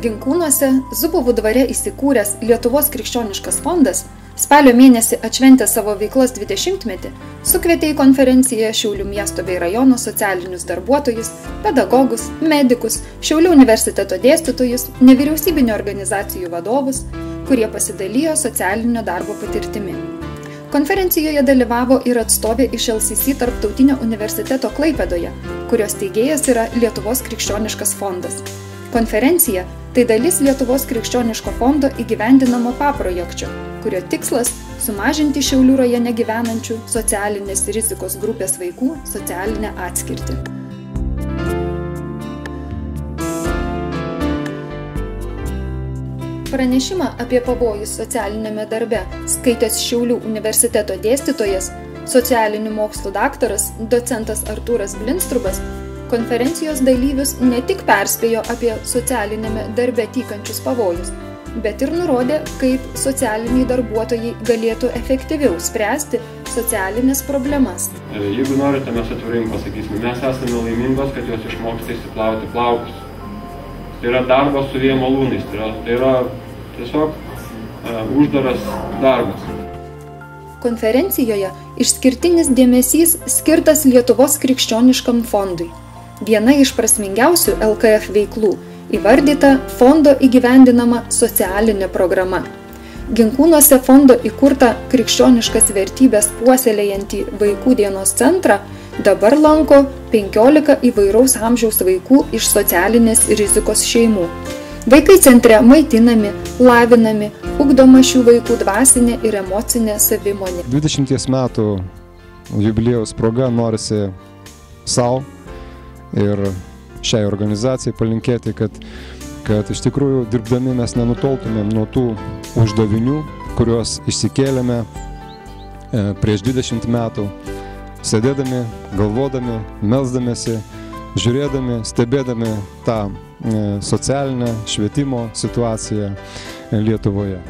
Ginkūnuose Zubovų dvare įsikūręs Lietuvos krikščioniškas fondas spalio mėnesį atšventęs savo veiklos 20-metį, sukvietė į konferenciją Šiaulių miesto bei rajono socialinius darbuotojus, pedagogus, medikus, Šiaulių universiteto dėstytojus, nevyriausybinio organizacijų vadovus, kurie pasidalijo socialinio darbo patirtimi. Konferencijoje dalyvavo ir atstovė iš LCC Tarptautinio universiteto Klaipėdoje, kurios steigėjas yra Lietuvos krikščioniškas fondas. Konferencija – tai dalis Lietuvos krikščioniško fondo įgyvendinamo paprojekčio, kurio tikslas – sumažinti Šiaulių rajone gyvenančių socialinės rizikos grupės vaikų socialinę atskirtį. Pranešimą apie pavojus socialinėme darbe skaitęs Šiaulių universiteto dėstytojas, socialinių mokslų daktaras, docentas Artūras Blinstrubas, konferencijos dalyvius ne tik perspėjo apie socialinėme darbe tykančius pavojus, bet ir nurodė, kaip socialiniai darbuotojai galėtų efektyviau spręsti socialinės problemas. Jeigu norite, mes atvirai pasakysime, mes esame laimingos, kad jos išmoksta išsiplauti plaukus. Tai yra darbas su vėjo malūnais, tai yra tiesiog uždaras darbas. Konferencijoje išskirtinis dėmesys skirtas Lietuvos krikščioniškam fondui. Viena iš prasmingiausių LKF veiklų įvardyta fondo įgyvendinama socialinė programa. Ginkūnuose fondo įkurta krikščioniškas vertybės puoselėjantį vaikų dienos centrą dabar lanko 15 įvairaus amžiaus vaikų iš socialinės rizikos šeimų. Vaikai centre maitinami, lavinami, ugdoma šių vaikų dvasinė ir emocinė savimonė. 20 metų jubiliejaus proga norisi savo ir šiai organizacijai palinkėti, kad iš tikrųjų dirbdami mes nenutoltumėm nuo tų uždavinių, kuriuos išsikėlėme prieš 20 metų, sėdėdami, galvodami, melsdamėsi, žiūrėdami, stebėdami tą socialinę švietimo situaciją Lietuvoje.